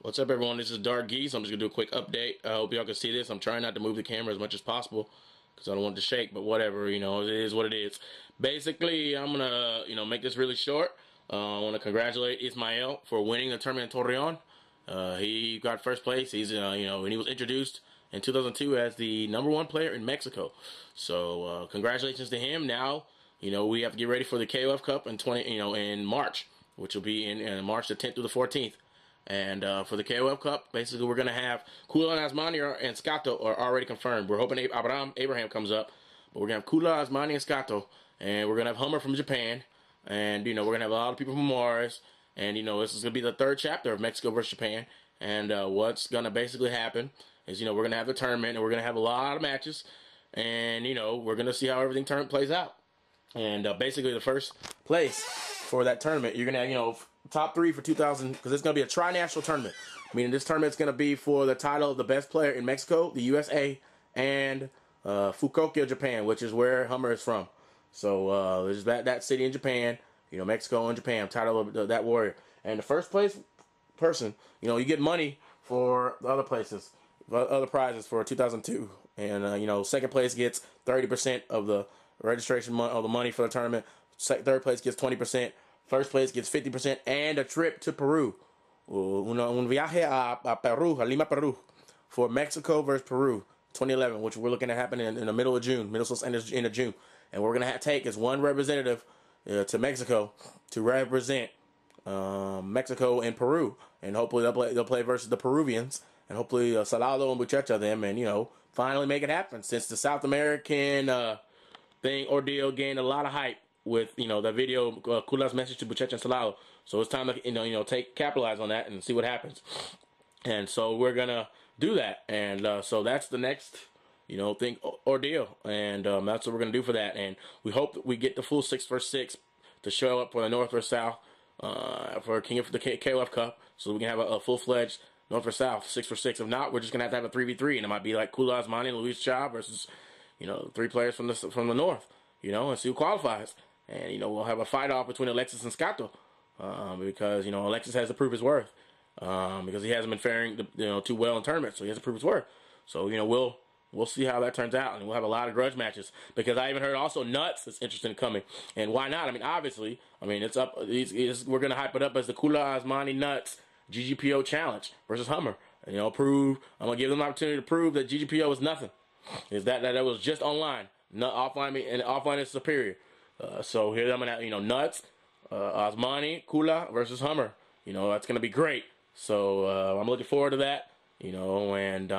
What's up, everyone? This is Dark Geese. I'm just gonna do a quick update. I hope y'all can see this. I'm trying not to move the camera as much as possible because I don't want it to shake, but whatever, it is what it is. Basically, I'm gonna, make this really short. I want to congratulate Ismael for winning the tournament in Torreon. He got first place. He's, and he was introduced in 2002 as the #1 player in Mexico. So, congratulations to him. Now, we have to get ready for the KOF Cup in March, which will be in March the 10th through the 14th. And for the KOF Cup, basically we're going to have Kula Asmani and Skato are already confirmed. We're hoping Abraham comes up. But we're going to have Kula, Asmani, and Skato. And we're going to have Hummer from Japan. And, we're going to have a lot of people from Mars. And, this is going to be the third chapter of Mexico versus Japan. And what's going to basically happen is, we're going to have the tournament. And we're going to have a lot of matches. And, we're going to see how everything plays out. And basically the first place for that tournament, you're going to have, top 3 for 2000, because it's going to be a tri-national tournament. Meaning this tournament's going to be for the title of the best player in Mexico, the USA, and Fukuoka, Japan, which is where Hummer is from. So there's that city in Japan, Mexico and Japan, title of that warrior. And the first place person, you get money for the other places, other prizes for 2002. And, second place gets 30% of the registration of the money for the tournament. Third place gets 20%. First place gets 50% and a trip to Peru. Un viaje a Peru, a Lima, Peru, for Mexico versus Peru, 2011, which we're looking at happening in the middle of June, end of June. And we're going to take as one representative to Mexico to represent Mexico and Peru. And hopefully they'll play versus the Peruvians. And hopefully Salado and Buchecha them and, finally make it happen. Since the South American ordeal gained a lot of hype with the video Kula's message to Buchecha and Salado. So it's time to capitalize on that and see what happens. And so we're gonna do that. And so that's the next ordeal. And that's what we're gonna do for that. And we hope that we get the full 6 vs 6 to show up for the North vs South for the KOF Cup, so we can have a full-fledged North vs South 6 vs 6. If not, we're just gonna have a 3v3, and it might be like Kula Asmani and Luis Cha versus 3 players from the North, and see who qualifies. And, we'll have a fight-off between Alexis and Skato because, Alexis has to prove his worth because he hasn't been faring, too well in tournaments, so he has to prove his worth. So, we'll see how that turns out, and we'll have a lot of grudge matches because I even heard also Nuts is interested in coming. And why not? I mean, obviously, it's up. We're going to hype it up as the Kula Asmani Nuts GGPO Challenge versus Hummer. And, I'm going to give them an opportunity to prove that GGPO is nothing. Is that was just online. Offline is superior. So here I'm gonna have, Nuts, Asmani, Kula versus Hummer. That's gonna be great. So I'm looking forward to that. And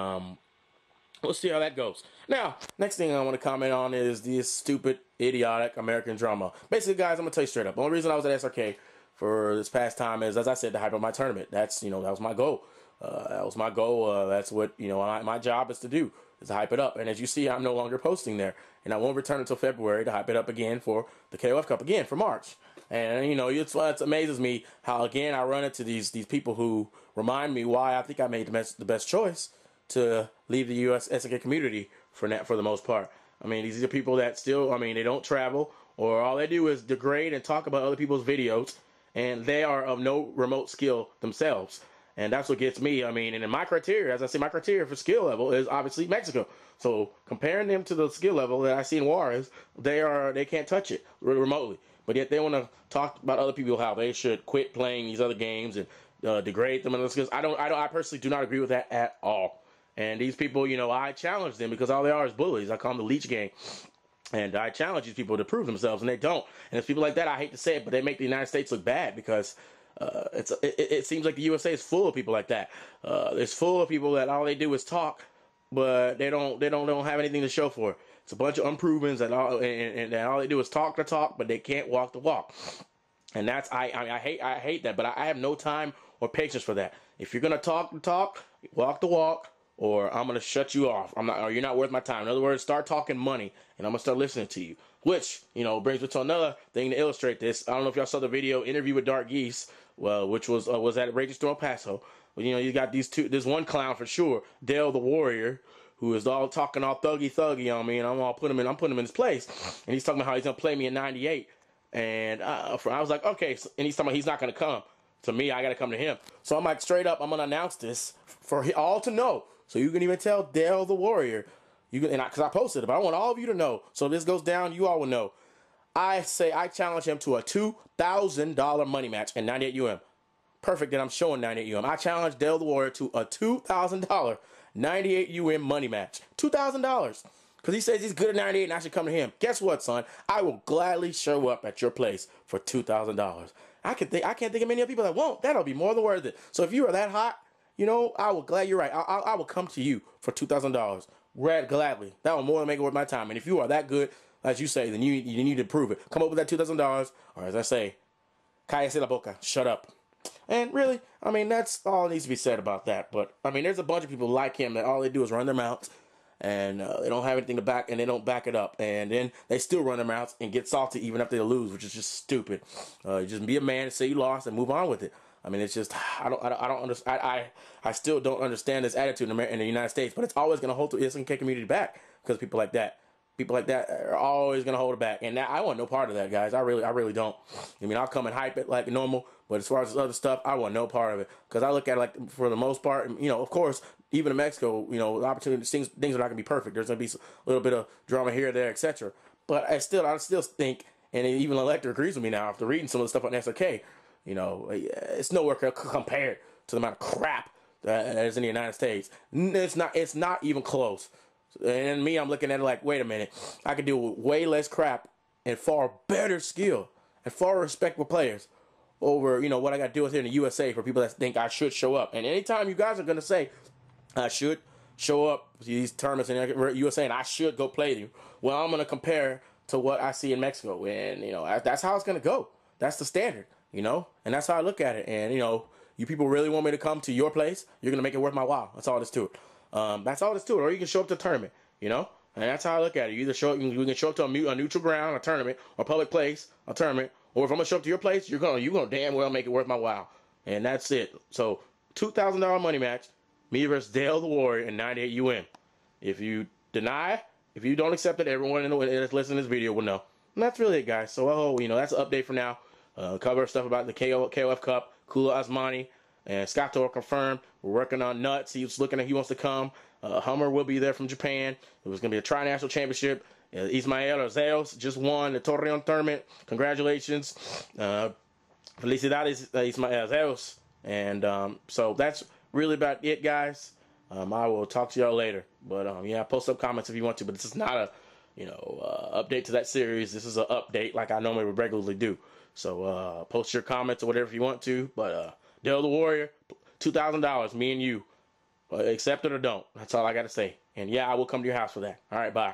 we'll see how that goes. Now, next thing I want to comment on is this stupid, idiotic American drama. Basically, guys, I'm gonna tell you straight up. The only reason I was at SRK for this past time is, as I said, to hype up my tournament. That's that was my goal. That was my goal. That's what my job is to do, is to hype it up. And as you see, I'm no longer posting there, and I won't return until February to hype it up again for the KOF Cup again for March. And it amazes me how again I run into these people who remind me why I think I made the best choice to leave the U.S. SNK community for the most part. I mean, these are people that still, they don't travel, or all they do is degrade and talk about other people's videos, and they are of no remote skill themselves. And that's what gets me. And in my criteria, as I say, my criteria for skill level is obviously Mexico. So comparing them to the skill level that I see in Juarez, they can't touch it remotely. But yet they want to talk about other people, how they should quit playing these other games and degrade them and those skills. I personally do not agree with that at all. And these people, I challenge them because all they are is bullies. I call them the leech gang. And I challenge these people to prove themselves, and they don't. And it's people like that, I hate to say it, but they make the United States look bad because it seems like the USA is full of people like that. It's full of people that all they do is talk, but they don't have anything to show for it. It's a bunch of unprovens and all they do is talk the talk, but they can't walk the walk. And that's I hate that, but I have no time or patience for that. If you're gonna talk the talk, walk the walk, or I'm gonna shut you off. Or you're not worth my time. In other words, start talking money, and I'm gonna start listening to you. Which brings me to another thing to illustrate this. I don't know if y'all saw the video interview with Dark Geese, which was at Raging Storm El Paso. But you got this one clown for sure, Dale TheWarrior, who is all talking all thuggy on me, and I'm putting him in his place. And he's talking about how he's gonna play me in '98. And I was like, okay. And he's talking about he's not gonna come. To me, I got to come to him. So I'm like, straight up, I'm going to announce this for all to know. So you can even tell Dale TheWarrior. Because I posted it, but I want all of you to know. So if this goes down, you all will know. I say I challenge him to a $2,000 money match in 98 UM. Perfect that I'm showing 98 UM. I challenge Dale TheWarrior to a $2,000 98 UM money match. $2,000. Because he says he's good at 98 and I should come to him. Guess what, son? I will gladly show up at your place for $2,000. I can't think of many people that won't. That'll be more than worth it. So if you are that hot, you know, I will you're right. I will come to you for $2,000. Gladly. That will more than make it worth my time. And if you are that good, as you say, then you need to prove it. Come up with that $2,000, or as I say, cállese la boca, shut up. And really, I mean, that's all needs to be said about that. But I mean, there's a bunch of people like him that all they do is run their mouths, and they don't have anything to back, and they don't back it up, and then they still run their mouths and get salty even after they lose, which is just stupid. Just be a man and say you lost and move on with it. I mean, it's just I don't understand. I still don't understand this attitude in the United States, but it's always going to hold the SNK community back because people like that are always going to hold it back. And I want no part of that, guys. I really don't. I mean, I'll come and hype it like normal, but as far as this other stuff, I want no part of it because I look at it like for the most part, you know, of course, even in Mexico, you know, opportunities, things are not going to be perfect. There's going to be a little bit of drama here, there, etc. But I still think, and even Elector agrees with me now after reading some of the stuff on SNK. You know, it's nowhere compared to the amount of crap that is in the United States. It's not even close. And me, I'm looking at it like, wait a minute. I could do way less crap and far better skill and far respectable players over, you know, what I got to deal with here in the USA for people that think I should show up. And anytime you guys are going to say I should show up to these tournaments in the USA and I should go play you, well, I'm going to compare to what I see in Mexico. And, you know, that's how it's going to go. That's the standard. You know, and that's how I look at it. And, you know, you people really want me to come to your place, you're going to make it worth my while. That's all there's to it. That's all there's to it. Or you can show up to a tournament, you know, and that's how I look at it. You either show up, you can show up to a neutral ground, a tournament, or a public place, a tournament. Or if I'm going to show up to your place, you're going to damn well make it worth my while. And that's it. So, $2,000 money match, me versus Dale TheWarrior in 98 UM. If you deny, if you don't accept it, everyone that's listening to this video will know. And that's really it, guys. So, you know, that's an update for now. Cover stuff about the KOF Cup, Kula Osmani, and Scotto confirmed. We're working on Nuts. He's looking at he wants to come. Hummer will be there from Japan. It was going to be a tri-national championship. Ismael or Zeus just won the Torreon tournament. Congratulations. Felicidades, Ismael Zeus. And so that's really about it, guys. I will talk to y'all later. But yeah, post up comments if you want to. But this is not a, you know, update to that series. This is an update like I normally would regularly do. So post your comments or whatever if you want to. But Dale TheWarrior, $2,000, me and you. Accept it or don't. That's all I got to say. And yeah, I will come to your house for that. All right, bye.